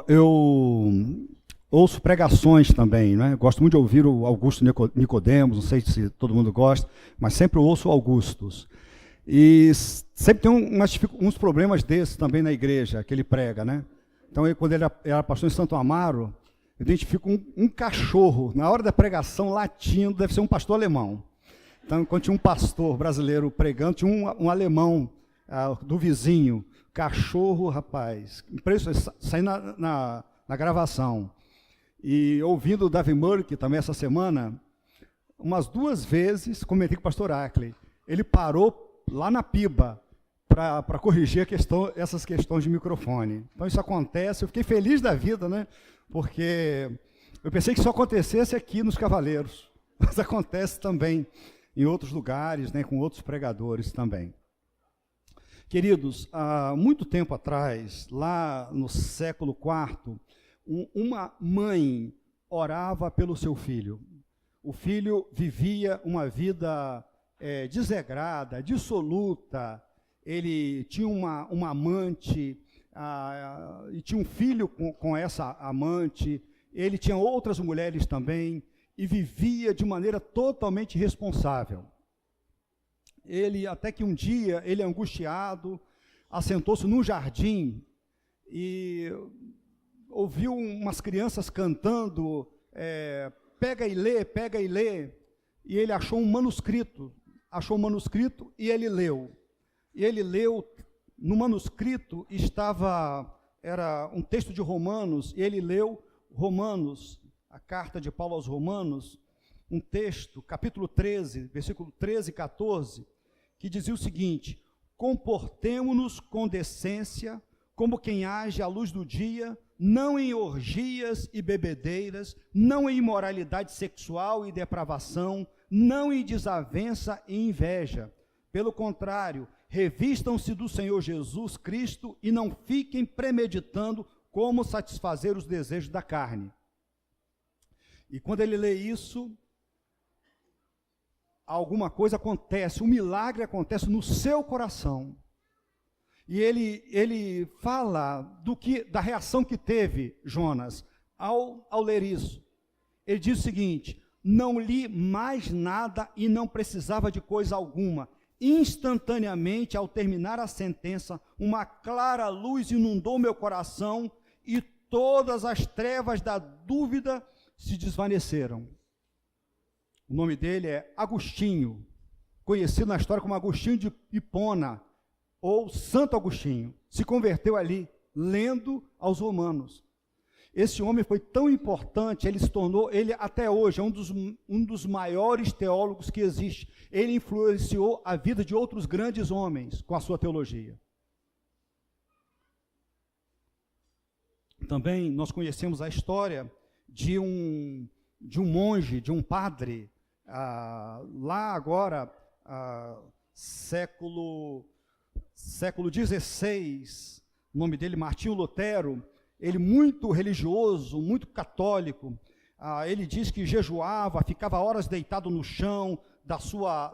Eu ouço pregações também, né? Gosto muito de ouvir o Augusto Nicodemos, não sei se todo mundo gosta, mas sempre ouço Augustos. E sempre tem uns problemas desses também na igreja, que ele prega, né? Então, quando ele era pastor em Santo Amaro, eu identifico um cachorro, na hora da pregação, latindo, deve ser um pastor alemão. Então, quando tinha um pastor brasileiro pregando, tinha um alemão do vizinho, cachorro, rapaz, impressionante, saindo na gravação. E ouvindo o Davi Murk também essa semana, umas 2 vezes, comentei com o pastor Ackley, ele parou lá na Piba para corrigir essas questões de microfone. Então isso acontece, eu fiquei feliz da vida, né? Porque eu pensei que só acontecesse aqui nos Cavaleiros, mas acontece também em outros lugares, né, com outros pregadores também. Queridos, há muito tempo atrás, lá no século IV, uma mãe orava pelo seu filho. O filho vivia uma vida desregrada, dissoluta. Ele tinha uma amante, e tinha um filho com essa amante. Ele tinha outras mulheres também, e vivia de maneira totalmente irresponsável. Até que um dia, ele angustiado, assentou-se num jardim e ouviu umas crianças cantando, pega e lê, e ele achou um manuscrito e ele leu. E ele leu, no manuscrito era um texto de Romanos, e ele leu Romanos, a carta de Paulo aos Romanos, um texto, capítulo 13, versículo 13 e 14, que dizia o seguinte: comportemo-nos com decência, como quem age à luz do dia, não em orgias e bebedeiras, não em imoralidade sexual e depravação, não em desavença e inveja. Pelo contrário, revistam-se do Senhor Jesus Cristo e não fiquem premeditando como satisfazer os desejos da carne. E quando ele lê isso, alguma coisa acontece, um milagre acontece no seu coração. E ele fala da reação que teve Jonas ao ler isso. Ele diz o seguinte: não li mais nada e não precisava de coisa alguma. Instantaneamente, ao terminar a sentença, uma clara luz inundou meu coração e todas as trevas da dúvida se desvaneceram. O nome dele é Agostinho, conhecido na história como Agostinho de Hipona, ou Santo Agostinho. Se converteu ali, lendo aos Romanos. Esse homem foi tão importante, ele até hoje é um dos maiores teólogos que existe. Ele influenciou a vida de outros grandes homens com a sua teologia. Também nós conhecemos a história de um monge, de um padre, lá agora, século XVI, o nome dele Martinho Lutero. Ele muito religioso, muito católico. Ele diz que jejuava, ficava horas deitado no chão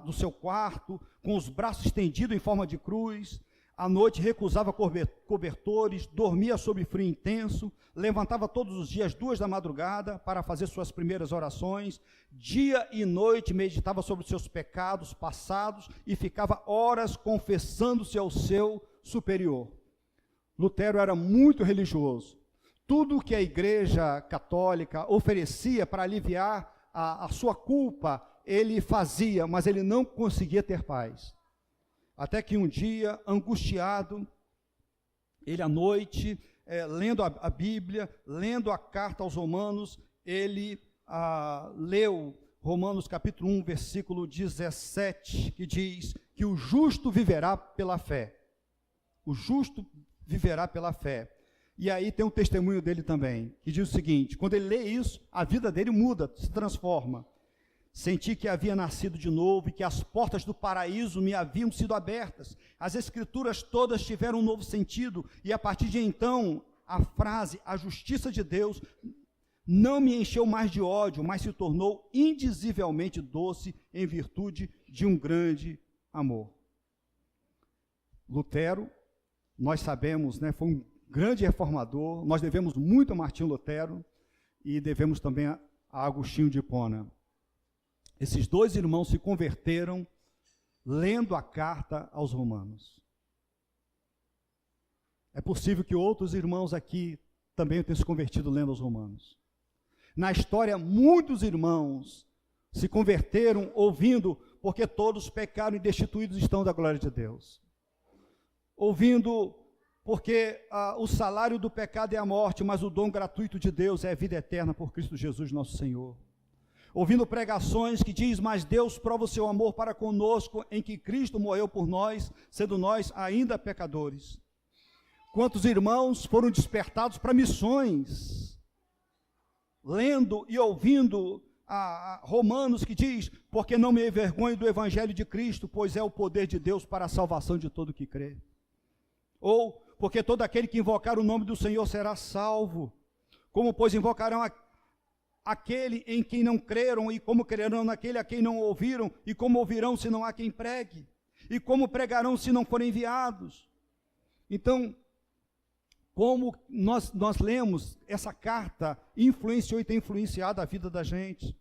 do seu quarto, com os braços estendidos em forma de cruz. À noite recusava cobertores, dormia sob frio intenso, levantava todos os dias 2 da madrugada para fazer suas primeiras orações. Dia e noite meditava sobre os seus pecados passados e ficava horas confessando-se ao seu superior. Lutero era muito religioso. Tudo que a Igreja Católica oferecia para aliviar a sua culpa, ele fazia, mas ele não conseguia ter paz. Até que um dia, angustiado, ele à noite, lendo a Bíblia, lendo a carta aos Romanos, ele leu Romanos capítulo 1, versículo 17, que diz que o justo viverá pela fé. O justo viverá pela fé. E aí tem um testemunho dele também, que diz o seguinte: quando ele lê isso, a vida dele muda, se transforma. Senti que havia nascido de novo e que as portas do paraíso me haviam sido abertas. As escrituras todas tiveram um novo sentido, e a partir de então, a frase, a justiça de Deus, não me encheu mais de ódio, mas se tornou indizivelmente doce em virtude de um grande amor. Lutero, nós sabemos, né, foi grande reformador. Nós devemos muito a Martinho Lutero e devemos também a Agostinho de Hipona. Esses dois irmãos se converteram lendo a carta aos Romanos. É possível que outros irmãos aqui também tenham se convertido lendo aos Romanos. Na história, muitos irmãos se converteram ouvindo, porque todos pecaram e destituídos estão da glória de Deus. Ouvindo, porque o salário do pecado é a morte, mas o dom gratuito de Deus é a vida eterna por Cristo Jesus nosso Senhor. Ouvindo pregações que diz, mas Deus prova o seu amor para conosco, em que Cristo morreu por nós, sendo nós ainda pecadores. Quantos irmãos foram despertados para missões, lendo e ouvindo Romanos que diz, porque não me envergonho do evangelho de Cristo, pois é o poder de Deus para a salvação de todo que crê. Ou, porque todo aquele que invocar o nome do Senhor será salvo. Como, pois, invocarão aquele em quem não creram, e como crerão naquele a quem não ouviram, e como ouvirão se não há quem pregue, e como pregarão se não forem enviados. Então, como nós lemos, essa carta influenciou e tem influenciado a vida da gente.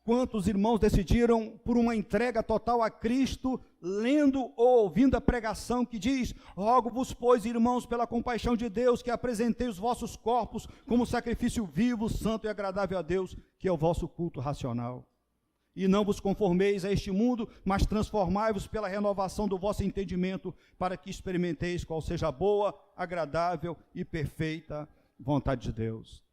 Quantos irmãos decidiram por uma entrega total a Cristo, lendo ou ouvindo a pregação que diz, rogo-vos, pois, irmãos, pela compaixão de Deus, que apresentei os vossos corpos como sacrifício vivo, santo e agradável a Deus, que é o vosso culto racional. E não vos conformeis a este mundo, mas transformai-vos pela renovação do vosso entendimento, para que experimenteis qual seja a boa, agradável e perfeita vontade de Deus.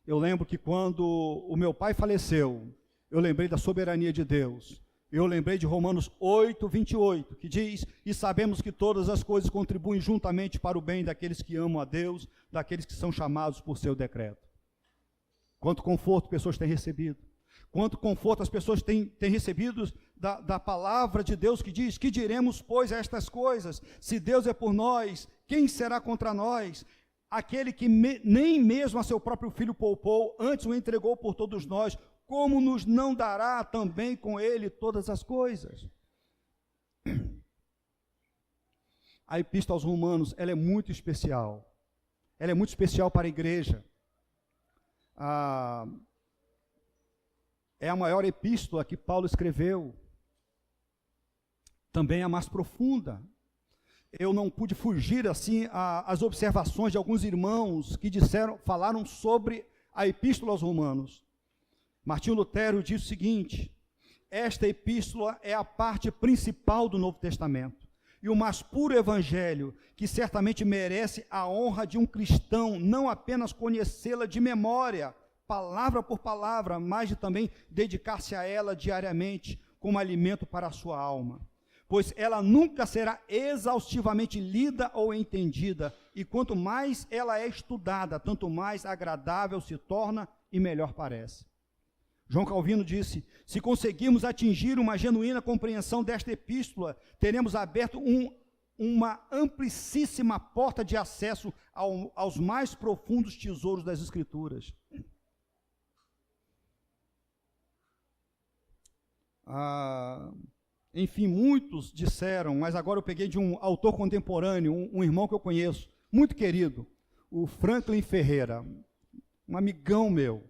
Eu lembro que quando o meu pai faleceu, eu lembrei da soberania de Deus. Eu lembrei de Romanos 8, 28, que diz, e sabemos que todas as coisas contribuem juntamente para o bem daqueles que amam a Deus, daqueles que são chamados por seu decreto. Quanto conforto pessoas têm recebido. Quanto conforto as pessoas têm recebido da palavra de Deus que diz, que diremos, pois, a estas coisas? Se Deus é por nós, quem será contra nós? Aquele que nem mesmo a seu próprio filho poupou, antes o entregou por todos nós, como nos não dará também com ele todas as coisas? A Epístola aos Romanos, ela é muito especial. Ela é muito especial para a igreja. É a maior epístola que Paulo escreveu. Também a mais profunda. Eu não pude fugir assim às observações de alguns irmãos que falaram sobre a Epístola aos Romanos. Martinho Lutero diz o seguinte, esta epístola é a parte principal do Novo Testamento e o mais puro evangelho, que certamente merece a honra de um cristão não apenas conhecê-la de memória, palavra por palavra, mas de também dedicar-se a ela diariamente como alimento para a sua alma. Pois ela nunca será exaustivamente lida ou entendida, e quanto mais ela é estudada, tanto mais agradável se torna e melhor parece. João Calvino disse, se conseguirmos atingir uma genuína compreensão desta epístola, teremos aberto uma amplíssima porta de acesso aos mais profundos tesouros das Escrituras. Enfim, muitos disseram, mas agora eu peguei de um autor contemporâneo, um irmão que eu conheço, muito querido, o Franklin Ferreira, um amigão meu,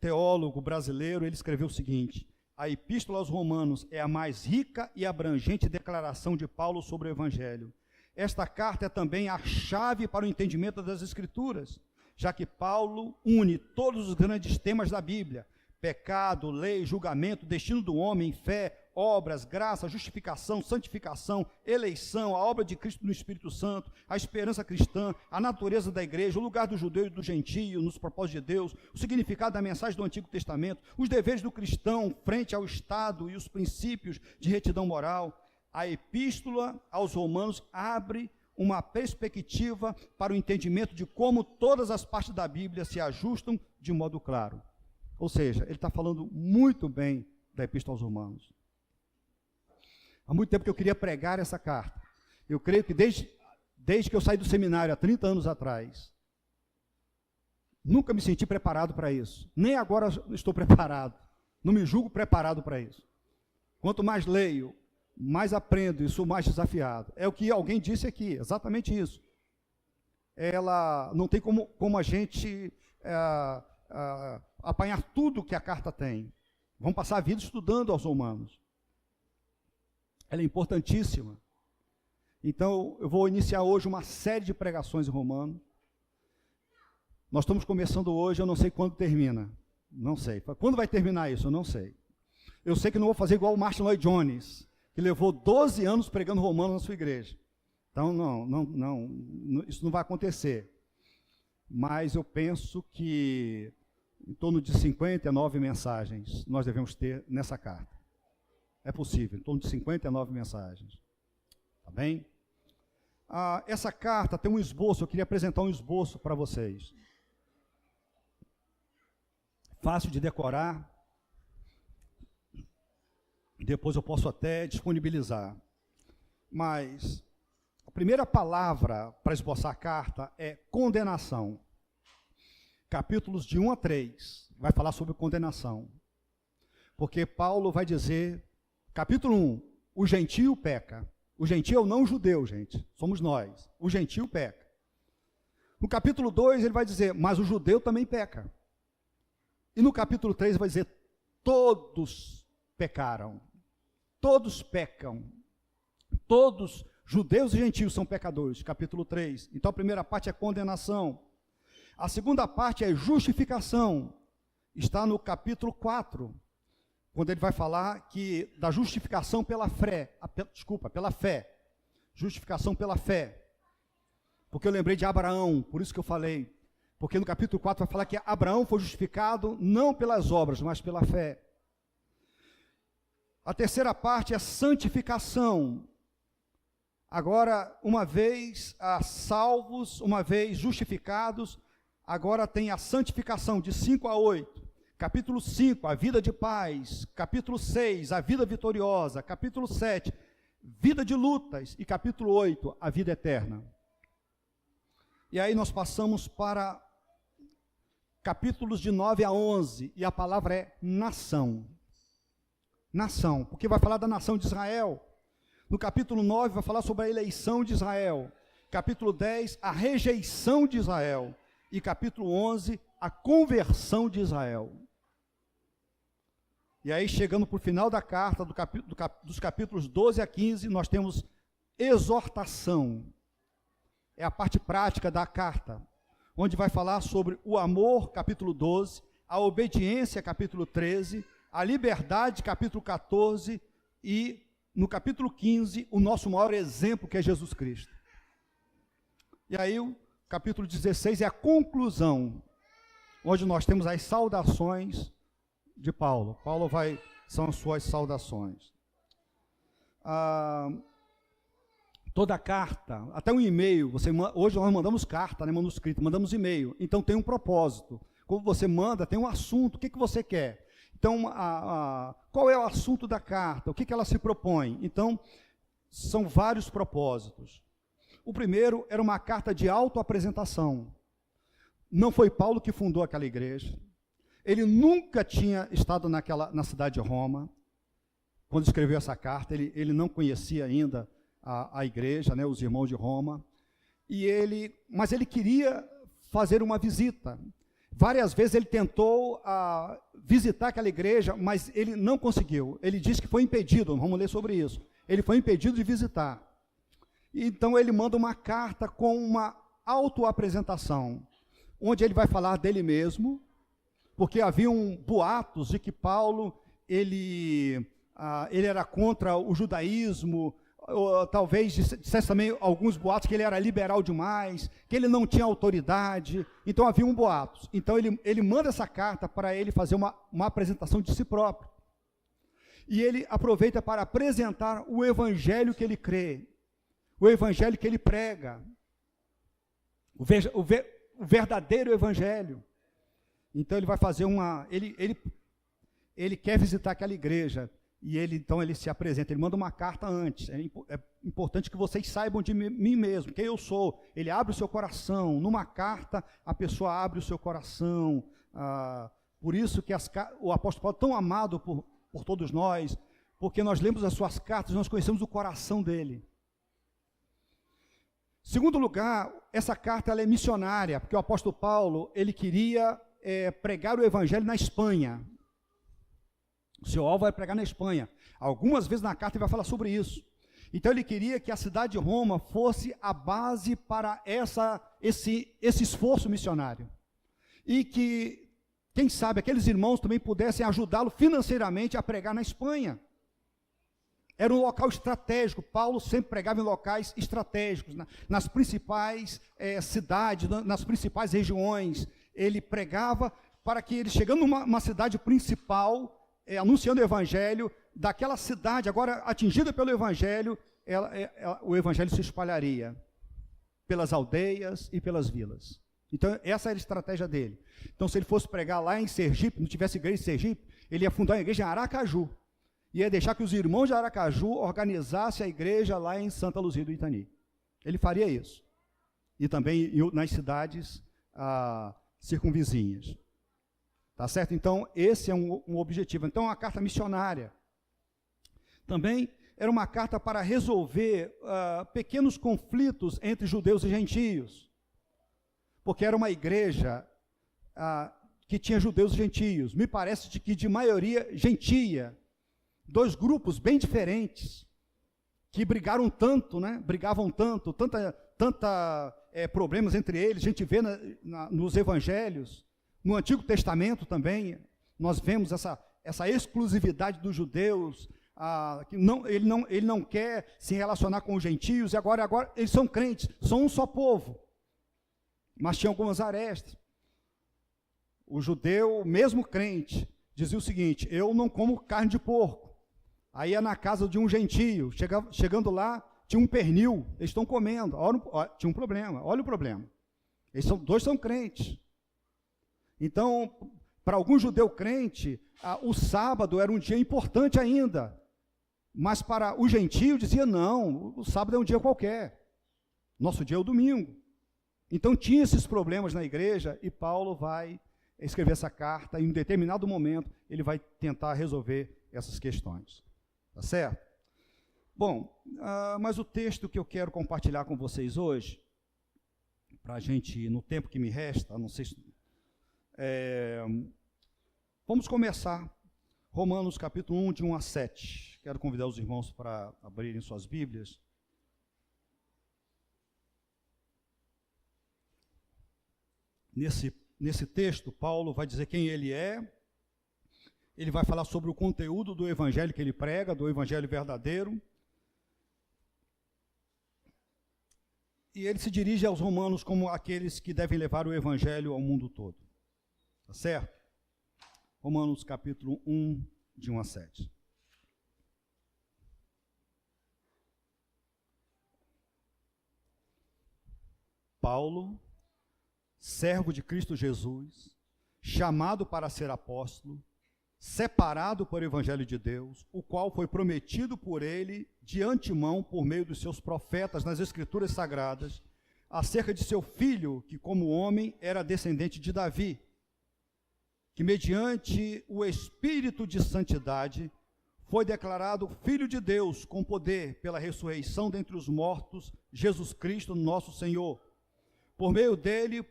teólogo brasileiro. Ele escreveu o seguinte, a Epístola aos Romanos é a mais rica e abrangente declaração de Paulo sobre o Evangelho. Esta carta é também a chave para o entendimento das Escrituras, já que Paulo une todos os grandes temas da Bíblia, pecado, lei, julgamento, destino do homem, fé, obras, graça, justificação, santificação, eleição, a obra de Cristo no Espírito Santo, a esperança cristã, a natureza da igreja, o lugar do judeu e do gentio nos propósitos de Deus, o significado da mensagem do Antigo Testamento, os deveres do cristão frente ao Estado e os princípios de retidão moral. A Epístola aos Romanos abre uma perspectiva para o entendimento de como todas as partes da Bíblia se ajustam de modo claro. Ou seja, ele está falando muito bem da Epístola aos Romanos. Há muito tempo que eu queria pregar essa carta. Eu creio que desde que eu saí do seminário, há 30 anos atrás, nunca me senti preparado para isso. Nem agora estou preparado. Não me julgo preparado para isso. Quanto mais leio, mais aprendo e sou mais desafiado. É o que alguém disse aqui, exatamente isso. Ela não tem como a gente apanhar tudo que a carta tem. Vamos passar a vida estudando aos Romanos. Ela é importantíssima. Então, eu vou iniciar hoje uma série de pregações em Romanos. Nós estamos começando hoje, eu não sei quando termina. Não sei. Quando vai terminar isso? Eu não sei. Eu sei que não vou fazer igual o Martin Lloyd Jones, que levou 12 anos pregando Romanos na sua igreja. Então, não, isso não vai acontecer. Mas eu penso que em torno de 59 mensagens nós devemos ter nessa carta. É possível, em torno de 59 mensagens. Tá bem? Essa carta tem um esboço, eu queria apresentar um esboço para vocês. Fácil de decorar. Depois eu posso até disponibilizar. Mas a primeira palavra para esboçar a carta é condenação. Capítulos de 1 a 3 vai falar sobre condenação. Porque Paulo vai dizer, capítulo 1, o gentio peca. O gentio é o não judeu, gente, somos nós. O gentio peca. No capítulo 2 ele vai dizer, mas o judeu também peca. E no capítulo 3 ele vai dizer, todos pecaram. Todos pecam. Todos, judeus e gentios, são pecadores. Capítulo 3. Então a primeira parte é condenação. A segunda parte é justificação. Está no capítulo 4. Quando ele vai falar da justificação pela fé. Pela fé. Justificação pela fé. Porque eu lembrei de Abraão, por isso que eu falei. Porque no capítulo 4 vai falar que Abraão foi justificado não pelas obras, mas pela fé. A terceira parte é santificação. Agora, uma vez salvos, uma vez justificados, agora tem a santificação de 5 a 8. Capítulo 5, a vida de paz. Capítulo 6, a vida vitoriosa. Capítulo 7, vida de lutas. E capítulo 8, a vida eterna. E aí nós passamos para capítulos de 9 a 11. E a palavra é nação. Nação, porque vai falar da nação de Israel. No capítulo 9 vai falar sobre a eleição de Israel. Capítulo 10, a rejeição de Israel. E capítulo 11, a conversão de Israel. E aí, chegando para o final da carta, dos capítulos 12 a 15, nós temos exortação. É a parte prática da carta, onde vai falar sobre o amor, capítulo 12, a obediência, capítulo 13, a liberdade, capítulo 14, e no capítulo 15, o nosso maior exemplo, que é Jesus Cristo. E aí, o capítulo 16 é a conclusão, onde nós temos as saudações de Paulo. São as suas saudações. Toda carta, até um e-mail, hoje nós mandamos carta, né, manuscrito, mandamos e-mail, então tem um propósito. Quando você manda, tem um assunto, o que você quer? Então, qual é o assunto da carta? O que ela se propõe? Então, são vários propósitos. O primeiro era uma carta de autoapresentação. Não foi Paulo que fundou aquela igreja. Ele nunca tinha estado na cidade de Roma. Quando escreveu essa carta, ele não conhecia ainda a igreja, né, os irmãos de Roma. Mas ele queria fazer uma visita. Várias vezes ele tentou visitar aquela igreja, mas ele não conseguiu. Ele disse que foi impedido, vamos ler sobre isso. Ele foi impedido de visitar. Então ele manda uma carta com uma autoapresentação, onde ele vai falar dele mesmo, porque haviam boatos de que Paulo ele era contra o judaísmo, ou talvez dissesse também alguns boatos que ele era liberal demais, que ele não tinha autoridade. Então havia boatos. Então ele manda essa carta para ele fazer uma apresentação de si próprio. E ele aproveita para apresentar o evangelho que ele crê, o evangelho que ele prega, o verdadeiro evangelho. Então ele vai fazer ele quer visitar aquela igreja, e então ele se apresenta, ele manda uma carta antes. É importante que vocês saibam de mim mesmo, quem eu sou. Ele abre o seu coração, numa carta a pessoa abre o seu coração. Por isso que o apóstolo Paulo, tão amado por todos nós, porque nós lemos as suas cartas, nós conhecemos o coração dele. Segundo lugar, essa carta ela é missionária, porque o apóstolo Paulo, ele queria pregar o evangelho na Espanha. O seu alvo é pregar na Espanha. Algumas vezes na carta ele vai falar sobre isso. Então ele queria que a cidade de Roma fosse a base para esse esforço missionário. E que, quem sabe, aqueles irmãos também pudessem ajudá-lo financeiramente a pregar na Espanha. Era um local estratégico. Paulo sempre pregava em locais estratégicos, nas principais cidades, nas principais regiões. Ele pregava para que ele, chegando numa cidade principal, anunciando o evangelho, daquela cidade, agora atingida pelo evangelho, o evangelho se espalharia pelas aldeias e pelas vilas. Então, essa era a estratégia dele. Então, se ele fosse pregar lá em Sergipe, não tivesse igreja em Sergipe, ele ia fundar uma igreja em Aracaju. Ia deixar que os irmãos de Aracaju organizassem a igreja lá em Santa Luzia do Itani. Ele faria isso. E também nas cidades circunvizinhas. Tá certo? Então, esse é um objetivo. Então, a carta missionária. Também era uma carta para resolver pequenos conflitos entre judeus e gentios. Porque era uma igreja que tinha judeus e gentios. Me parece que de maioria gentia. Dois grupos bem diferentes, que brigaram tanto, né? Brigavam tanto, problemas entre eles. A gente vê nos evangelhos, no Antigo Testamento também, nós vemos essa exclusividade dos judeus, que ele não quer se relacionar com os gentios, e agora eles são crentes, são um só povo, mas tinha algumas arestas. O judeu, mesmo crente, dizia o seguinte: eu não como carne de porco. Aí ia na casa de um gentio, chegando lá, tinha um pernil, eles estão comendo, tinha um problema, olha o problema. Dois são crentes. Então, para algum judeu crente, o sábado era um dia importante ainda, mas para o gentio dizia, não, o sábado é um dia qualquer, nosso dia é o domingo. Então tinha esses problemas na igreja, e Paulo vai escrever essa carta, e em um determinado momento ele vai tentar resolver essas questões. Tá certo? Bom, mas o texto que eu quero compartilhar com vocês hoje, para a gente, no tempo que me resta, não sei se... vamos começar Romanos capítulo 1, de 1 a 7. Quero convidar os irmãos para abrirem suas Bíblias. Nesse texto, Paulo vai dizer quem ele é. Ele vai falar sobre o conteúdo do evangelho que ele prega, do evangelho verdadeiro. E ele se dirige aos romanos como aqueles que devem levar o evangelho ao mundo todo. Tá certo? Romanos capítulo 1, de 1 a 7. Paulo, servo de Cristo Jesus, chamado para ser apóstolo, separado para o evangelho de Deus, o qual foi prometido por ele de antemão por meio dos seus profetas nas escrituras sagradas, acerca de seu filho, que como homem era descendente de Davi, que mediante o Espírito de santidade foi declarado Filho de Deus com poder pela ressurreição dentre os mortos, Jesus Cristo, nosso Senhor. Por meio dele,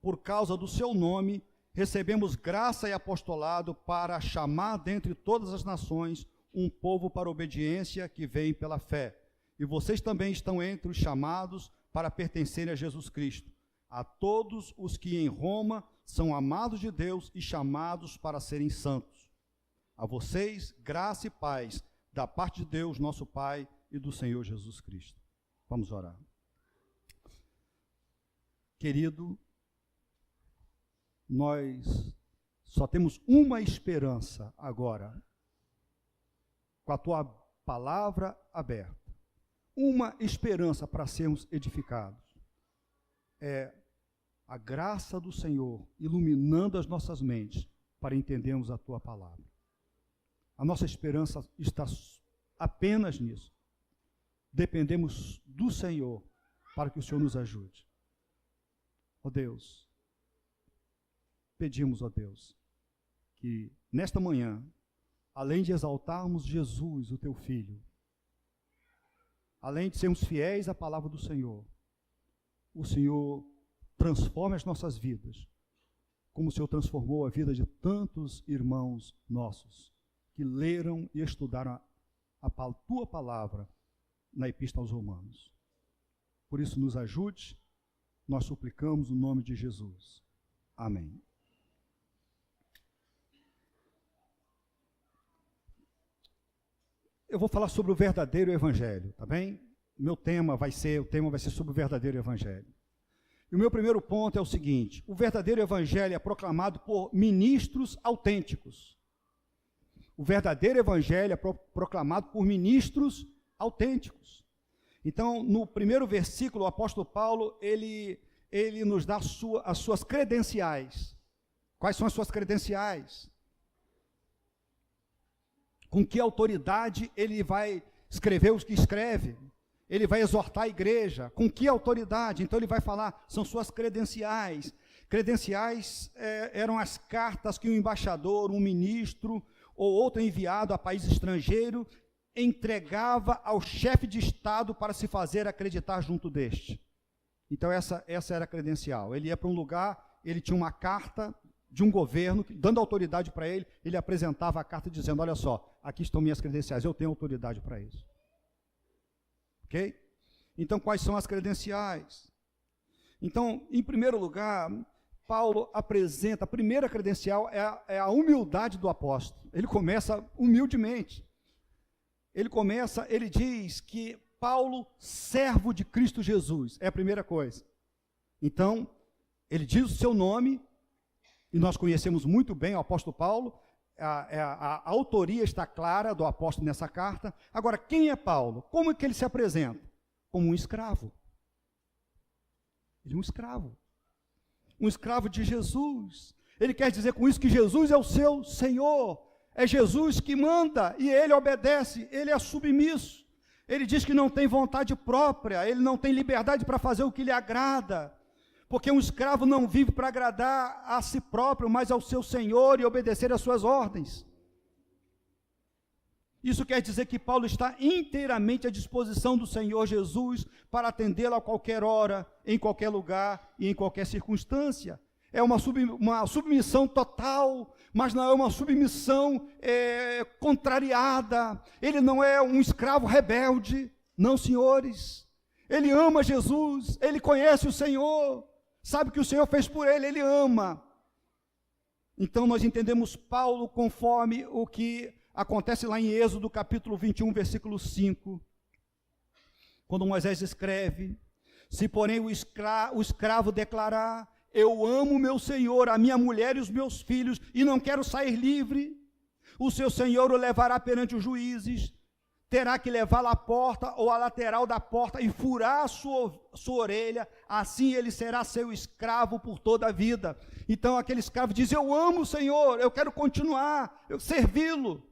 por causa do seu nome, recebemos graça e apostolado para chamar dentre todas as nações um povo para obediência que vem pela fé. E vocês também estão entre os chamados para pertencerem a Jesus Cristo. A todos os que em Roma são amados de Deus e chamados para serem santos. A vocês, graça e paz, da parte de Deus, nosso Pai, e do Senhor Jesus Cristo. Vamos orar. Querido, nós só temos uma esperança agora, com a tua palavra aberta. Uma esperança para sermos edificados. É a graça do Senhor iluminando as nossas mentes para entendermos a tua palavra. A nossa esperança está apenas nisso. Dependemos do Senhor para que o Senhor nos ajude. Ó Deus, pedimos, ó Deus, que nesta manhã além de exaltarmos Jesus, o teu Filho, além de sermos fiéis à palavra do Senhor, o Senhor transforma as nossas vidas, como o Senhor transformou a vida de tantos irmãos nossos, que leram e estudaram a tua palavra na Epístola aos Romanos. Por isso, nos ajude, nós suplicamos no nome de Jesus. Amém. Eu vou falar sobre o verdadeiro evangelho, tá bem? O tema vai ser sobre o verdadeiro evangelho. E o meu primeiro ponto é o seguinte: o verdadeiro evangelho é proclamado por ministros autênticos. O verdadeiro evangelho é proclamado por ministros autênticos. Então, no primeiro versículo, o apóstolo Paulo, ele nos dá as suas credenciais. Quais são as suas credenciais? Com que autoridade ele vai escrever os que escreve? Ele vai exortar a igreja. Com que autoridade? Então ele vai falar, são suas credenciais. Credenciais eram as cartas que um embaixador, um ministro ou outro enviado a país estrangeiro entregava ao chefe de Estado para se fazer acreditar junto deste. Então essa era a credencial. Ele ia para um lugar, ele tinha uma carta de um governo, dando autoridade para ele, ele apresentava a carta dizendo, olha só, aqui estão minhas credenciais, eu tenho autoridade para isso. Ok? Então, quais são as credenciais? Então, em primeiro lugar, Paulo apresenta, a primeira credencial é a humildade do apóstolo. Ele começa humildemente. Ele diz que Paulo, servo de Cristo Jesus, é a primeira coisa. Então, ele diz o seu nome, e nós conhecemos muito bem o apóstolo Paulo, a autoria está clara do apóstolo nessa carta. Agora, quem é Paulo? Como é que ele se apresenta? Como um escravo. Ele é um escravo. Um escravo de Jesus. Ele quer dizer com isso que Jesus é o seu Senhor. É Jesus que manda e ele obedece, ele é submisso. Ele diz que não tem vontade própria, ele não tem liberdade para fazer o que lhe agrada. Porque um escravo não vive para agradar a si próprio, mas ao seu Senhor e obedecer às suas ordens. Isso quer dizer que Paulo está inteiramente à disposição do Senhor Jesus para atendê-lo a qualquer hora, em qualquer lugar e em qualquer circunstância. É uma submissão total, mas não é uma submissão contrariada. Ele não é um escravo rebelde, não, senhores. Ele ama Jesus, ele conhece o Senhor, sabe o que o Senhor fez por ele, ele ama. Então nós entendemos Paulo conforme o que acontece lá em Êxodo capítulo 21, versículo 5, quando Moisés escreve, se porém o escravo declarar, eu amo meu Senhor, a minha mulher e os meus filhos, e não quero sair livre, o seu Senhor o levará perante os juízes, terá que levá-lo à porta ou à lateral da porta e furar a sua orelha, assim ele será seu escravo por toda a vida. Então aquele escravo diz, eu amo o Senhor, eu quero continuar, servi-lo,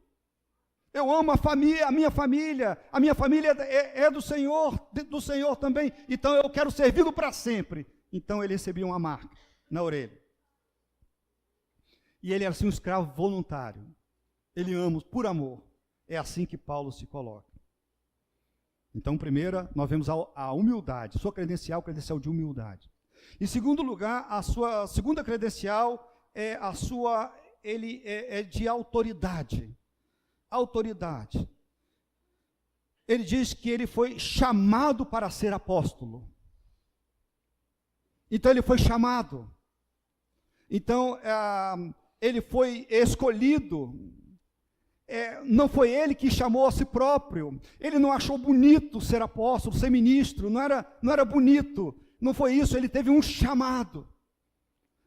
eu amo a minha família é do Senhor também, então eu quero servi-lo para sempre. Então ele recebia uma marca na orelha. E ele era assim um escravo voluntário. Ele ama por amor. É assim que Paulo se coloca. Então, primeira, nós vemos a humildade, sua credencial de humildade. Em segundo lugar, a sua segunda credencial ele é de autoridade. Autoridade. Ele diz que ele foi chamado para ser apóstolo. Então ele foi chamado. Então ele foi escolhido. Não foi ele que chamou a si próprio. Ele não achou bonito ser apóstolo, ser ministro. Não era bonito. Não foi isso. Ele teve um chamado.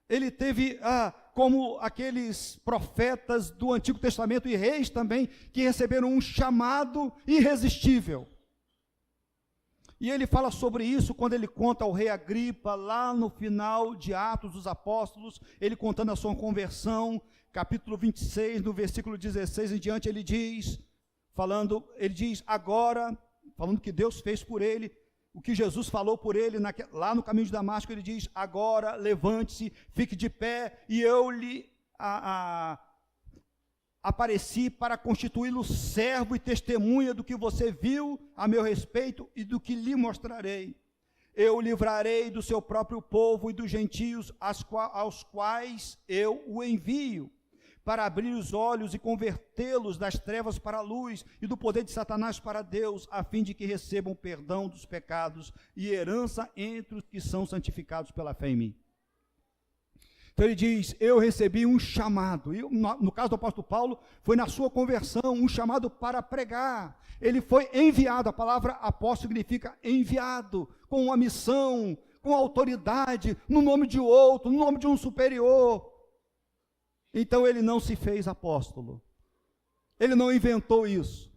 Ele teve, como aqueles profetas do Antigo Testamento e reis também, que receberam um chamado irresistível. E ele fala sobre isso quando ele conta ao rei Agripa, lá no final de Atos dos Apóstolos, ele contando a sua conversão, capítulo 26, no versículo 16 em diante, ele diz agora, falando que Deus fez por ele, o que Jesus falou por ele lá no caminho de Damasco, ele diz, agora levante-se, fique de pé, e eu lhe apareci para constituí-lo servo e testemunha do que você viu a meu respeito e do que lhe mostrarei. Eu o livrarei do seu próprio povo e dos gentios aos quais eu o envio, para abrir os olhos e convertê-los das trevas para a luz e do poder de Satanás para Deus, a fim de que recebam perdão dos pecados e herança entre os que são santificados pela fé em mim. Então ele diz, eu recebi um chamado, e no caso do apóstolo Paulo, foi na sua conversão, um chamado para pregar. Ele foi enviado, a palavra apóstolo significa enviado, com uma missão, com autoridade, no nome de outro, no nome de um superior. Então ele não se fez apóstolo, ele não inventou isso,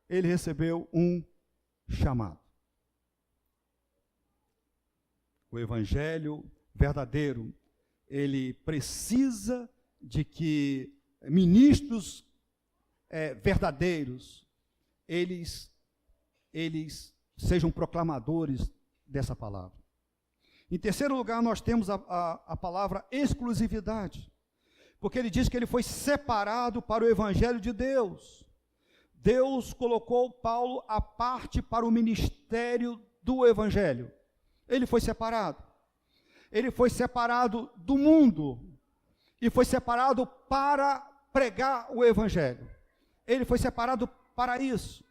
ele recebeu um chamado. O evangelho verdadeiro, ele precisa de que ministros verdadeiros, eles sejam proclamadores dessa palavra. Em terceiro lugar, nós temos a palavra exclusividade, porque ele diz que ele foi separado para o evangelho de Deus. Deus colocou Paulo à parte para o ministério do evangelho. Ele foi separado. Ele foi separado do mundo e foi separado para pregar o evangelho. Ele foi separado para isso.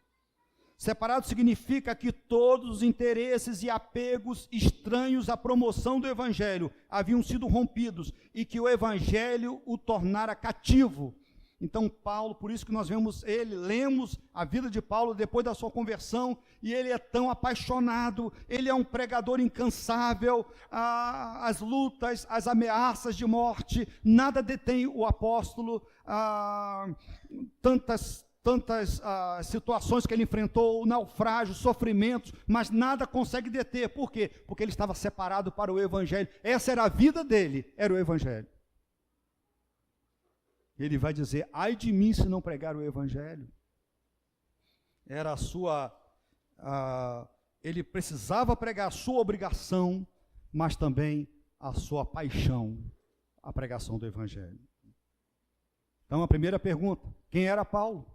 Separado significa que todos os interesses e apegos estranhos à promoção do evangelho haviam sido rompidos e que o evangelho o tornara cativo. Então Paulo, por isso que nós lemos a vida de Paulo depois da sua conversão, e ele é tão apaixonado, ele é um pregador incansável, as lutas, as ameaças de morte, nada detém o apóstolo, tantas situações que ele enfrentou, naufrágios, sofrimentos, mas nada consegue deter. Por quê? Porque ele estava separado para o evangelho. Essa era a vida dele, era o evangelho. Ele vai dizer, ai de mim se não pregar o evangelho. Era ele precisava pregar a sua obrigação, mas também a sua paixão, a pregação do evangelho. Então a primeira pergunta, quem era Paulo?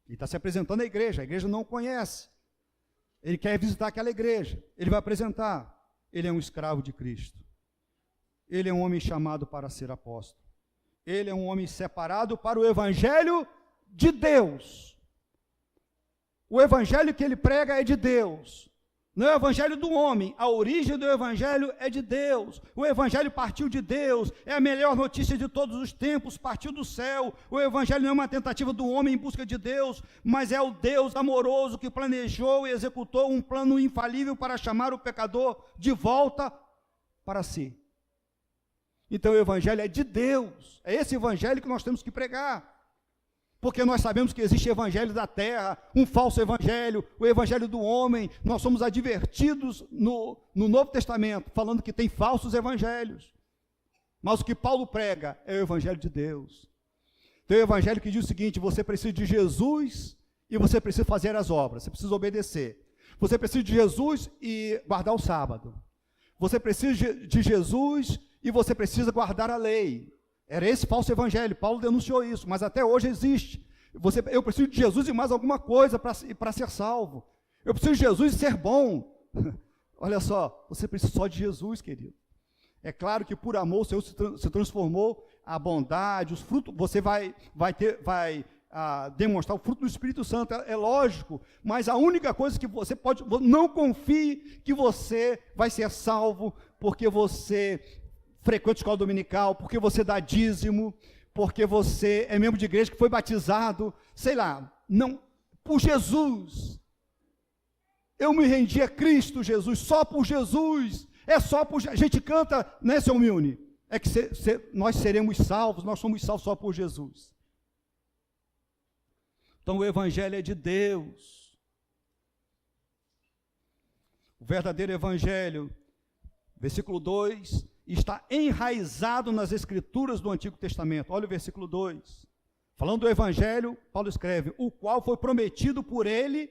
Ele está se apresentando à igreja, a igreja não o conhece. Ele quer visitar aquela igreja, ele vai apresentar. Ele é um escravo de Cristo. Ele é um homem chamado para ser apóstolo. Ele é um homem separado para o evangelho de Deus. O evangelho que ele prega é de Deus. Não é o evangelho do homem. A origem do evangelho é de Deus. O evangelho partiu de Deus. É a melhor notícia de todos os tempos. Partiu do céu. O evangelho não é uma tentativa do homem em busca de Deus, mas é o Deus amoroso que planejou e executou um plano infalível para chamar o pecador de volta para si. Então o evangelho é de Deus, é esse evangelho que nós temos que pregar, porque nós sabemos que existe evangelho da terra, um falso evangelho, o evangelho do homem. Nós somos advertidos no Novo Testamento, falando que tem falsos evangelhos, mas o que Paulo prega é o evangelho de Deus. Tem o evangelho que diz o seguinte, você precisa de Jesus e você precisa fazer as obras, você precisa obedecer, você precisa de Jesus e guardar o sábado, você precisa de Jesus e você precisa guardar a lei. Era esse falso evangelho, Paulo denunciou isso, mas até hoje existe. Eu preciso de Jesus e mais alguma coisa para ser salvo. Eu preciso de Jesus e ser bom. Olha só, você precisa só de Jesus, querido. É claro que por amor o Senhor se transformou, a bondade, os frutos, você vai demonstrar o fruto do Espírito Santo, é lógico, mas a única coisa que você pode, não confie que você vai ser salvo, porque você frequenta escola dominical, porque você dá dízimo, porque você é membro de igreja que foi batizado, sei lá, não, por Jesus. Eu me rendi a Cristo Jesus, só por Jesus, é só por, a gente canta, né, seu Milne? É que nós seremos salvos, nós somos salvos só por Jesus. Então o evangelho é de Deus. O verdadeiro evangelho, versículo 2, está enraizado nas escrituras do Antigo Testamento. Olha o versículo 2. Falando do evangelho, Paulo escreve, o qual foi prometido por ele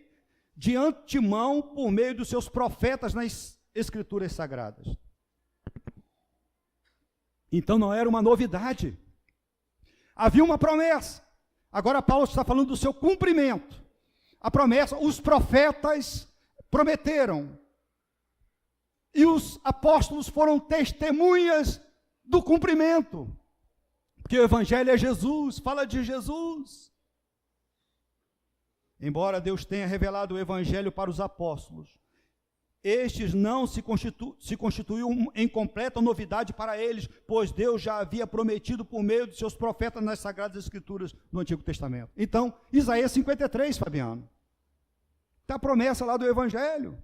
de antemão por meio dos seus profetas nas escrituras sagradas. Então não era uma novidade. Havia uma promessa. Agora Paulo está falando do seu cumprimento. A promessa, os profetas prometeram. E os apóstolos foram testemunhas do cumprimento. Porque o evangelho é Jesus, fala de Jesus. Embora Deus tenha revelado o evangelho para os apóstolos, estes não se constituiu em completa novidade para eles, pois Deus já havia prometido por meio de seus profetas nas Sagradas Escrituras do Antigo Testamento. Então, Isaías 53, Fabiano, está a promessa lá do Evangelho.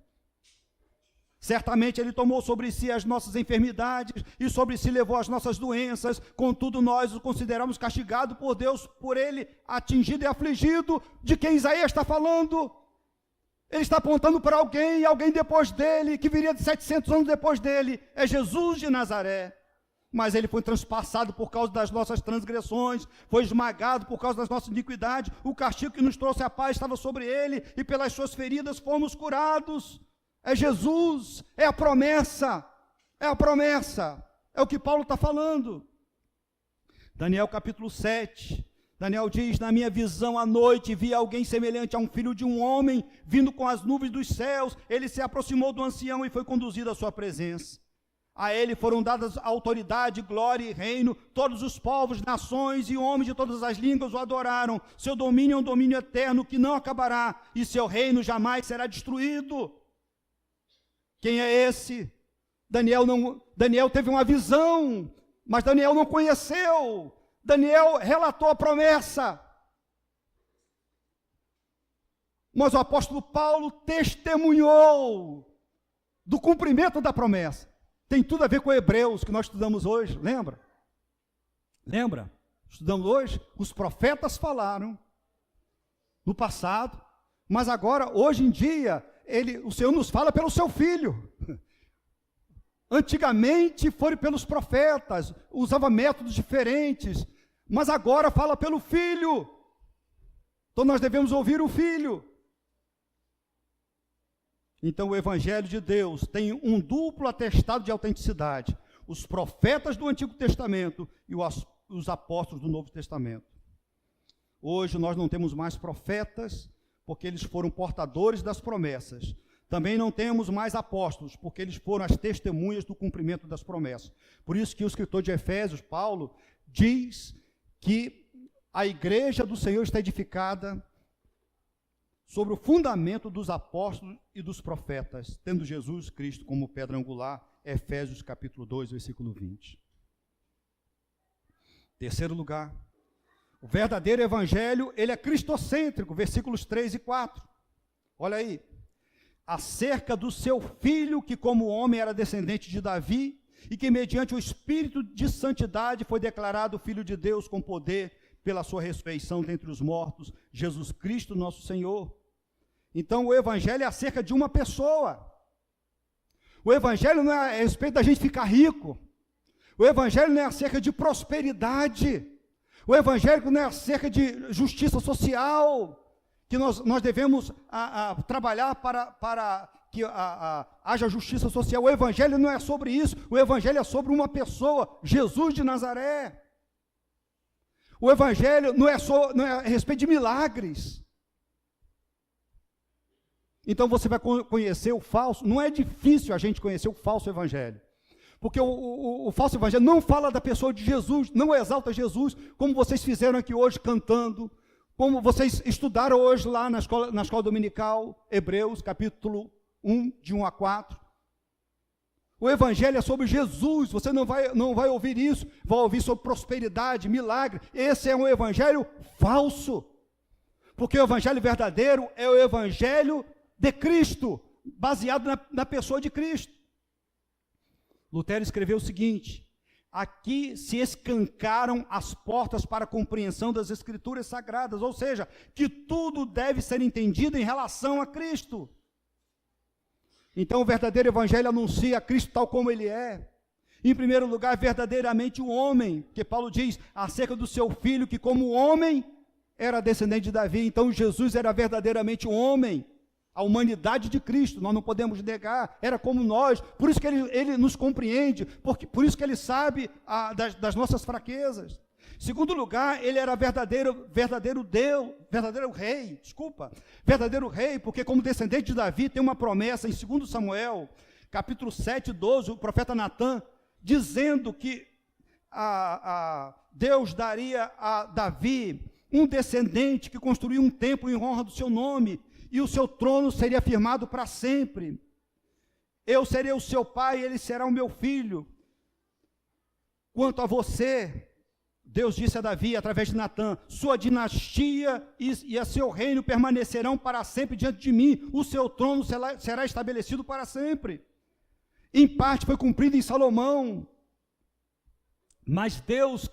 Certamente Ele tomou sobre si as nossas enfermidades e sobre si levou as nossas doenças, contudo nós o consideramos castigado por Deus, por Ele atingido e afligido. De quem Isaías está falando? Ele está apontando para alguém depois dele, que viria de 700 anos depois dele, é Jesus de Nazaré. Mas ele foi transpassado por causa das nossas transgressões, foi esmagado por causa das nossas iniquidades, o castigo que nos trouxe a paz estava sobre ele, e pelas suas feridas fomos curados. É Jesus, é a promessa, é o que Paulo está falando. Daniel capítulo 7, Daniel diz, na minha visão à noite, vi alguém semelhante a um filho de um homem, vindo com as nuvens dos céus, ele se aproximou do ancião e foi conduzido à sua presença. A ele foram dadas autoridade, glória e reino, todos os povos, nações e homens de todas as línguas o adoraram. Seu domínio é um domínio eterno que não acabará, e seu reino jamais será destruído. Quem é esse? Daniel teve uma visão, mas Daniel não conheceu. Daniel relatou a promessa, mas o apóstolo Paulo testemunhou do cumprimento da promessa. Tem tudo a ver com Hebreus, que nós estudamos hoje, lembra? Lembra? Estudamos hoje, os profetas falaram no passado, mas agora, hoje em dia, o Senhor nos fala pelo seu Filho. Antigamente foi pelos profetas, usava métodos diferentes, mas agora fala pelo Filho. Então nós devemos ouvir o Filho. Então o Evangelho de Deus tem um duplo atestado de autenticidade. Os profetas do Antigo Testamento e os apóstolos do Novo Testamento. Hoje nós não temos mais profetas, porque eles foram portadores das promessas. Também não temos mais apóstolos, porque eles foram as testemunhas do cumprimento das promessas. Por isso que o escritor de Efésios, Paulo, diz que a igreja do Senhor está edificada sobre o fundamento dos apóstolos e dos profetas, tendo Jesus Cristo como pedra angular, Efésios capítulo 2, versículo 20. Terceiro lugar, o verdadeiro evangelho, ele é cristocêntrico, versículos 3 e 4. Olha aí, acerca do seu filho, que como homem era descendente de Davi, e que mediante o Espírito de santidade foi declarado Filho de Deus com poder, pela sua ressurreição dentre os mortos, Jesus Cristo nosso Senhor. Então o Evangelho é acerca de uma pessoa. O Evangelho não é a respeito da gente ficar rico. O Evangelho não é acerca de prosperidade. O Evangelho não é acerca de justiça social, que nós devemos trabalhar para que haja justiça social. O Evangelho não é sobre isso. O Evangelho é sobre uma pessoa, Jesus de Nazaré. O Evangelho não é a respeito de milagres. Então você vai conhecer o falso. Não é difícil a gente conhecer o falso Evangelho. Porque o falso Evangelho não fala da pessoa de Jesus, não exalta Jesus, como vocês fizeram aqui hoje cantando, como vocês estudaram hoje lá na escola dominical, Hebreus, capítulo 1, de 1 a 4. O Evangelho é sobre Jesus, você não vai ouvir isso, vai ouvir sobre prosperidade, milagre. Esse é um Evangelho falso, porque o Evangelho verdadeiro é o Evangelho de Cristo, baseado na pessoa de Cristo. Lutero escreveu o seguinte: aqui se escancaram as portas para a compreensão das Escrituras Sagradas, ou seja, que tudo deve ser entendido em relação a Cristo. Então o verdadeiro Evangelho anuncia a Cristo tal como Ele é. Em primeiro lugar, verdadeiramente o homem, que Paulo diz acerca do seu filho, que como homem era descendente de Davi. Então Jesus era verdadeiramente um homem. A humanidade de Cristo, nós não podemos negar, era como nós, por isso que ele nos compreende, por isso que ele sabe das nossas fraquezas. Em segundo lugar, ele era verdadeiro rei, porque como descendente de Davi tem uma promessa em 2 Samuel, capítulo 7, 12, o profeta Natã, dizendo que Deus daria a Davi um descendente que construiu um templo em honra do seu nome, e o seu trono seria firmado para sempre. Eu serei o seu pai, ele será o meu filho. Quanto a você, Deus disse a Davi, através de Natã, sua dinastia e a seu reino permanecerão para sempre diante de mim, o seu trono será estabelecido para sempre. Em parte foi cumprido em Salomão, mas Deus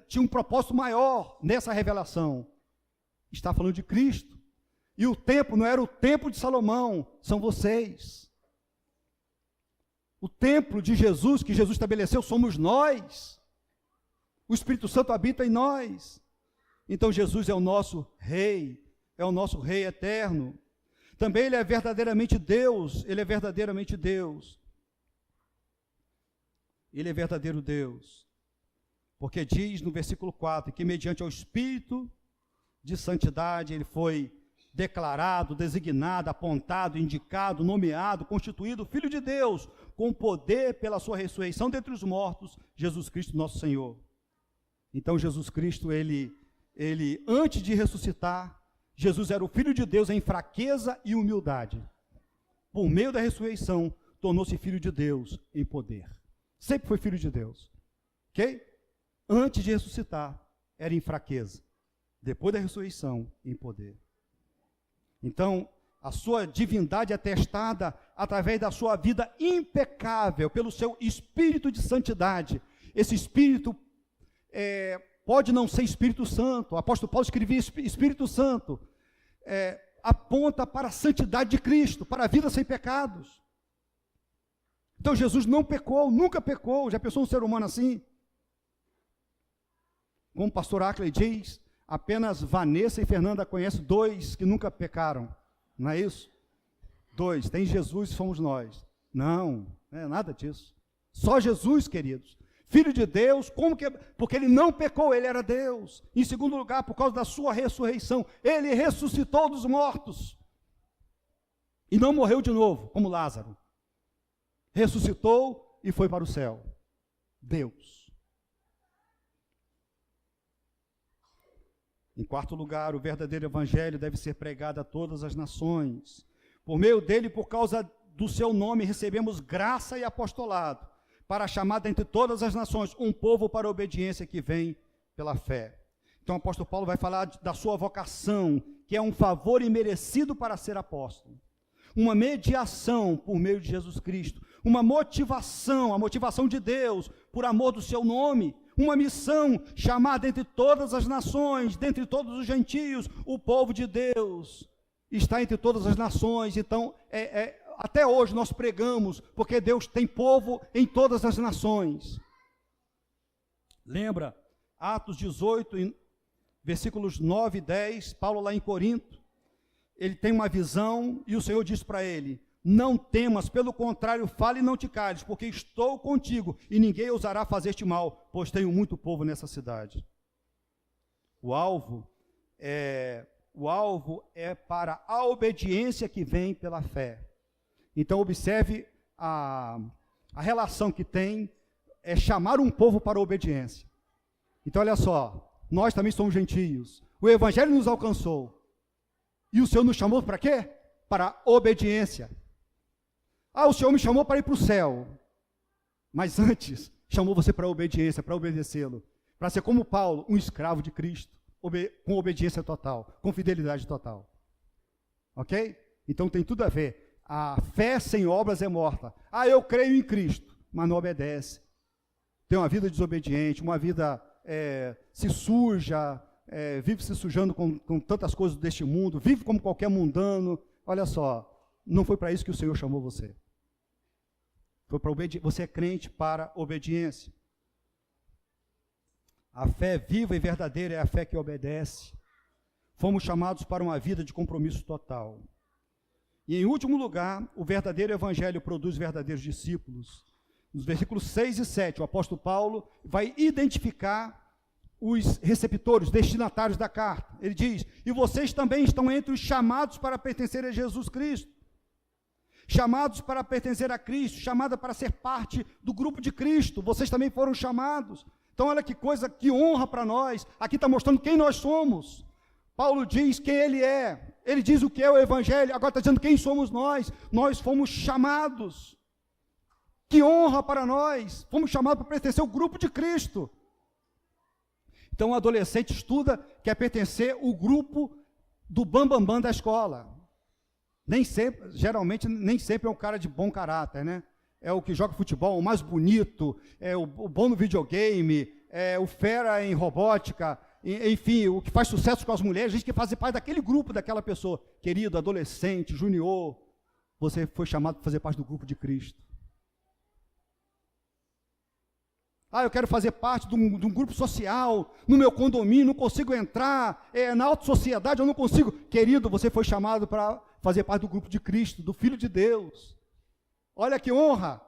tinha um propósito maior nessa revelação. Está falando de Cristo, e o templo não era o templo de Salomão, são vocês. O templo de Jesus, que Jesus estabeleceu, somos nós. O Espírito Santo habita em nós. Então Jesus é o nosso rei eterno. Também ele é verdadeiramente Deus, ele é verdadeiro Deus. Porque diz no versículo 4, que mediante o Espírito de santidade, ele foi declarado, designado, apontado, indicado, nomeado, constituído Filho de Deus, com poder pela sua ressurreição dentre os mortos, Jesus Cristo nosso Senhor. Então Jesus Cristo, ele antes de ressuscitar, Jesus era o Filho de Deus em fraqueza e humildade. Por meio da ressurreição, tornou-se Filho de Deus em poder. Sempre foi Filho de Deus. Ok? Antes de ressuscitar, era em fraqueza. Depois da ressurreição, em poder. Então, a sua divindade é atestada através da sua vida impecável, pelo seu Espírito de santidade. Esse Espírito pode não ser Espírito Santo. O apóstolo Paulo escrevia Espírito Santo. Aponta para a santidade de Cristo, para a vida sem pecados. Então Jesus não pecou, nunca pecou. Já pensou um ser humano assim? Como o pastor Ackley diz, apenas Vanessa e Fernanda conhecem 2 que nunca pecaram. Não é isso? 2, tem Jesus, somos nós. Não é nada disso. Só Jesus, queridos. Filho de Deus, porque ele não pecou, ele era Deus. Em segundo lugar, por causa da sua ressurreição, ele ressuscitou dos mortos. E não morreu de novo, como Lázaro. Ressuscitou e foi para o céu. Deus. Em quarto lugar, o verdadeiro evangelho deve ser pregado a todas as nações. Por meio dele, por causa do seu nome, recebemos graça e apostolado, para a chamada entre todas as nações, um povo para a obediência que vem pela fé. Então o apóstolo Paulo vai falar da sua vocação, que é um favor imerecido para ser apóstolo. Uma mediação por meio de Jesus Cristo. Uma motivação, a motivação de Deus, por amor do seu nome. Uma missão chamada entre todas as nações, dentre todos os gentios, o povo de Deus está entre todas as nações. Então, até hoje nós pregamos, porque Deus tem povo em todas as nações. Lembra, Atos 18, versículos 9 e 10, Paulo lá em Corinto, ele tem uma visão e o Senhor diz para ele: não temas, pelo contrário, fale e não te cales, porque estou contigo e ninguém ousará fazer-te mal, pois tenho muito povo nessa cidade. O alvo é para a obediência que vem pela fé. Então observe a relação que tem, chamar um povo para a obediência. Então olha só, nós também somos gentios, o evangelho nos alcançou, e o Senhor nos chamou para quê? Para a obediência. O Senhor me chamou para ir para o céu, mas antes chamou você para a obediência, para obedecê-lo, para ser como Paulo, um escravo de Cristo, com obediência total, com fidelidade total. Ok? Então tem tudo a ver. A fé sem obras é morta. Eu creio em Cristo, mas não obedece. Tem uma vida desobediente, uma vida se suja, vive se sujando com tantas coisas deste mundo, vive como qualquer mundano. Olha só, não foi para isso que o Senhor chamou você. Foi para você é crente para obediência. A fé viva e verdadeira é a fé que obedece. Fomos chamados para uma vida de compromisso total. E em último lugar, o verdadeiro evangelho produz verdadeiros discípulos. Nos versículos 6 e 7, o apóstolo Paulo vai identificar os receptores, destinatários da carta. Ele diz: e vocês também estão entre os chamados para pertencer a Jesus Cristo. Chamados para pertencer a Cristo, chamada para ser parte do grupo de Cristo. Vocês também foram chamados. Então olha que coisa, que honra para nós. Aqui está mostrando quem nós somos. Paulo diz quem ele é. Ele diz o que é o Evangelho. Agora está dizendo quem somos nós. Nós fomos chamados. Que honra para nós. Fomos chamados para pertencer ao grupo de Cristo. Então o adolescente estuda, quer pertencer ao grupo do bambambam da escola. Nem sempre, geralmente, nem sempre é um cara de bom caráter, né? É o que joga futebol, o mais bonito, é o bom no videogame, é o fera em robótica, enfim, o que faz sucesso com as mulheres, a gente que faz parte daquele grupo, daquela pessoa. Querido, adolescente, junior, você foi chamado para fazer parte do grupo de Cristo. Eu quero fazer parte de um grupo social, no meu condomínio, não consigo entrar, na alta sociedade eu não consigo. Querido, você foi chamado para fazer parte do grupo de Cristo, do Filho de Deus. Olha que honra!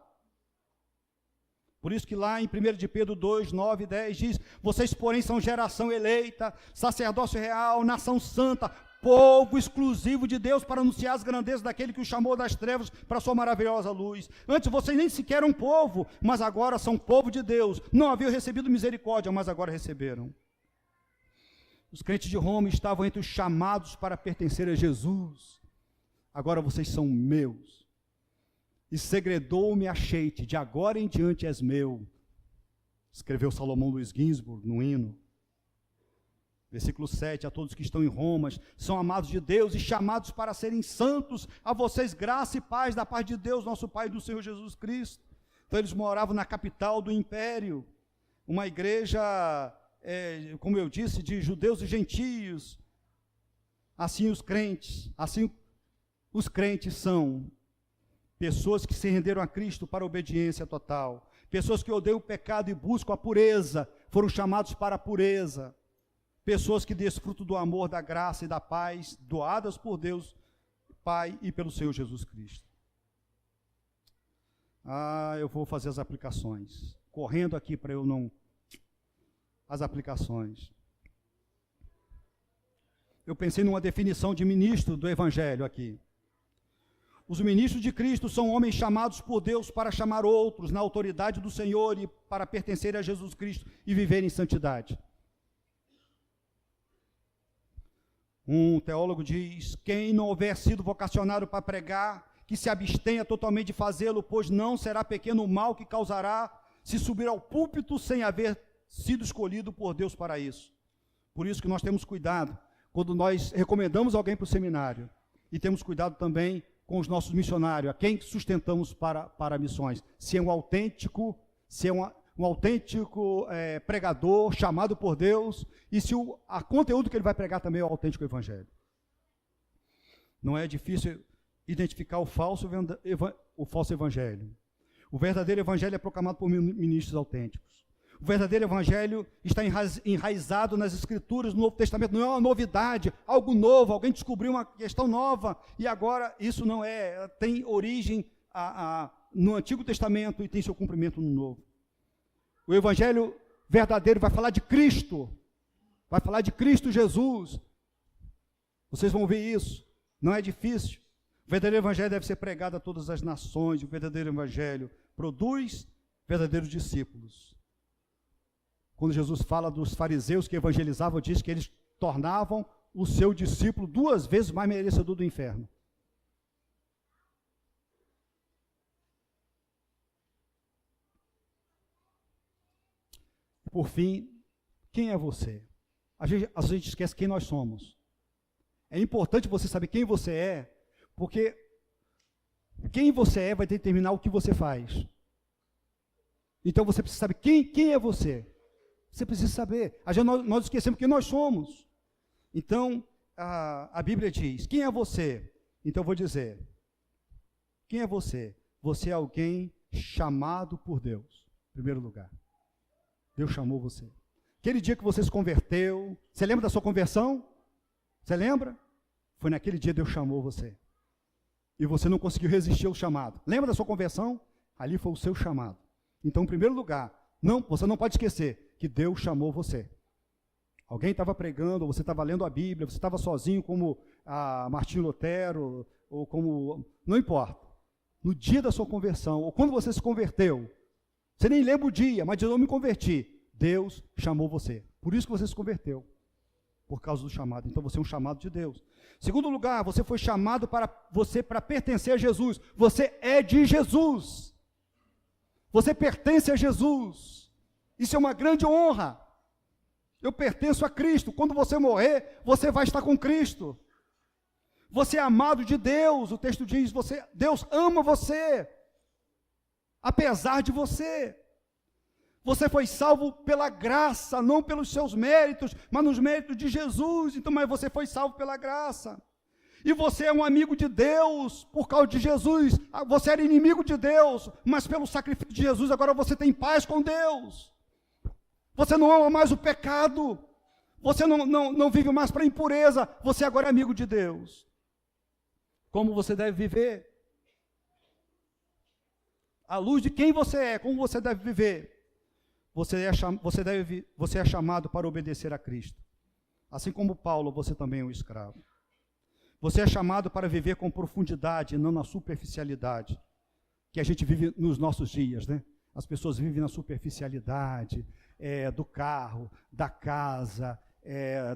Por isso que lá em 1 de Pedro 2, 9 e 10 diz: vocês, porém, são geração eleita, sacerdócio real, nação santa, povo exclusivo de Deus, para anunciar as grandezas daquele que os chamou das trevas para a sua maravilhosa luz. Antes vocês nem sequer eram povo, mas agora são povo de Deus. Não haviam recebido misericórdia, mas agora receberam. Os crentes de Roma estavam entre os chamados para pertencer a Jesus. Agora vocês são meus. E segredou-me a cheite, de agora em diante és meu. Escreveu Salomão Luiz Ginsburg no hino. Versículo 7, a todos que estão em Roma, são amados de Deus e chamados para serem santos, a vocês graça e paz da parte de Deus, nosso Pai, e do Senhor Jesus Cristo. Então eles moravam na capital do império, uma igreja, como eu disse, de judeus e gentios. Assim os crentes são pessoas que se renderam a Cristo para a obediência total, pessoas que odeiam o pecado e buscam a pureza, foram chamados para a pureza. Pessoas que desfrutam do amor, da graça e da paz doadas por Deus Pai e pelo Senhor Jesus Cristo. Eu vou fazer as aplicações. Correndo aqui para eu não... As aplicações. Eu pensei numa definição de ministro do Evangelho aqui. Os ministros de Cristo são homens chamados por Deus para chamar outros na autoridade do Senhor e para pertencer a Jesus Cristo e viver em santidade. Um teólogo diz: quem não houver sido vocacionado para pregar, que se abstenha totalmente de fazê-lo, pois não será pequeno o mal que causará se subir ao púlpito sem haver sido escolhido por Deus para isso. Por isso que nós temos cuidado quando nós recomendamos alguém para o seminário, e temos cuidado também com os nossos missionários, a quem sustentamos para missões. Se é um autêntico, pregador, chamado por Deus, e se o conteúdo que ele vai pregar também é o autêntico evangelho. Não é difícil identificar o falso evangelho. O verdadeiro evangelho é proclamado por ministros autênticos. O verdadeiro evangelho está enraizado nas Escrituras, no Novo Testamento, não é uma novidade, algo novo, alguém descobriu uma questão nova, e agora isso não é, tem origem no Antigo Testamento e tem seu cumprimento no Novo. O evangelho verdadeiro vai falar de Cristo, vai falar de Cristo Jesus. Vocês vão ver isso, não é difícil. O verdadeiro evangelho deve ser pregado a todas as nações. O verdadeiro evangelho produz verdadeiros discípulos. Quando Jesus fala dos fariseus que evangelizavam, diz que eles tornavam o seu discípulo 2 vezes mais merecedor do inferno. Por fim, quem é você? A gente esquece quem nós somos. É importante você saber quem você é, porque quem você é vai determinar o que você faz. Então você precisa saber quem é você. Você precisa saber. Nós esquecemos quem nós somos. Então, a Bíblia diz: quem é você? Então eu vou dizer: quem é você? Você é alguém chamado por Deus, em primeiro lugar. Deus chamou você. Aquele dia que você se converteu, você lembra da sua conversão? Você lembra? Foi naquele dia que Deus chamou você. E você não conseguiu resistir ao chamado. Lembra da sua conversão? Ali foi o seu chamado. Então, em primeiro lugar, você não pode esquecer que Deus chamou você. Alguém estava pregando, ou você estava lendo a Bíblia, você estava sozinho como Martinho Lutero, ou como... Não importa. No dia da sua conversão, ou quando você se converteu, você nem lembra o dia, mas diz, eu me converti. Deus chamou você. Por isso que você se converteu. Por causa do chamado. Então você é um chamado de Deus. Segundo lugar, você foi chamado para pertencer a Jesus. Você é de Jesus. Você pertence a Jesus. Isso é uma grande honra. Eu pertenço a Cristo. Quando você morrer, você vai estar com Cristo. Você é amado de Deus. O texto diz, Deus ama você. Apesar de você. Você foi salvo pela graça, não pelos seus méritos, mas nos méritos de Jesus. Então, mas você foi salvo pela graça. E você é um amigo de Deus por causa de Jesus. Você era inimigo de Deus, mas pelo sacrifício de Jesus, agora você tem paz com Deus. Você não ama mais o pecado. Você não vive mais para a impureza. Você agora é amigo de Deus. Como você deve viver? À luz de quem você é, como você deve viver? Você é chamado para obedecer a Cristo. Assim como Paulo, você também é um escravo. Você é chamado para viver com profundidade, não na superficialidade, que a gente vive nos nossos dias, né? As pessoas vivem na superficialidade do carro, da casa,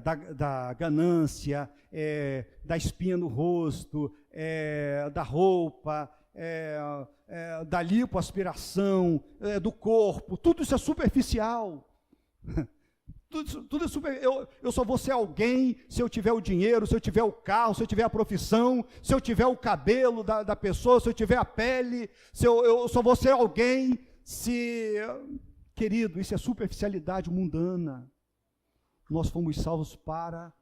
da ganância, da espinha no rosto, da roupa, da lipoaspiração, do corpo. Tudo isso é superficial. Tudo é eu só vou ser alguém se eu tiver o dinheiro, se eu tiver o carro, se eu tiver a profissão, se eu tiver o cabelo da pessoa, se eu tiver a pele, eu só vou ser alguém se... Querido, isso é superficialidade mundana. Nós fomos salvos para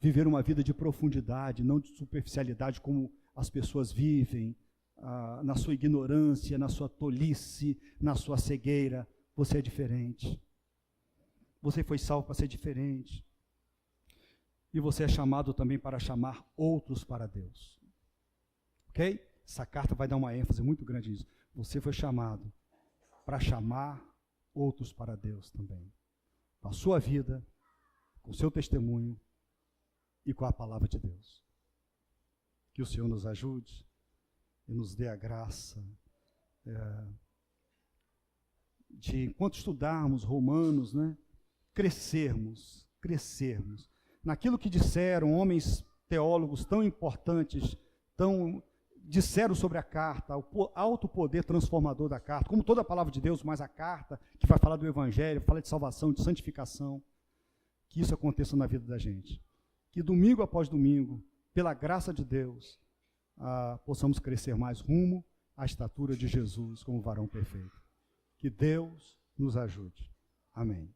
viver uma vida de profundidade, não de superficialidade como as pessoas vivem, na sua ignorância, na sua tolice, na sua cegueira. Você é diferente. Você foi salvo para ser diferente. E você é chamado também para chamar outros para Deus. Ok? Essa carta vai dar uma ênfase muito grande nisso. Você foi chamado para chamar outros para Deus também. Com a sua vida, com o seu testemunho e com a palavra de Deus. Que o Senhor nos ajude e nos dê a graça de, enquanto estudarmos Romanos, né, crescermos naquilo que disseram homens teólogos tão importantes, disseram sobre a carta, o alto poder transformador da carta, como toda a palavra de Deus, mas a carta que vai falar do Evangelho, fala de salvação, de santificação, que isso aconteça na vida da gente. Que domingo após domingo, pela graça de Deus, possamos crescer mais rumo à estatura de Jesus como varão perfeito. Que Deus nos ajude. Amém.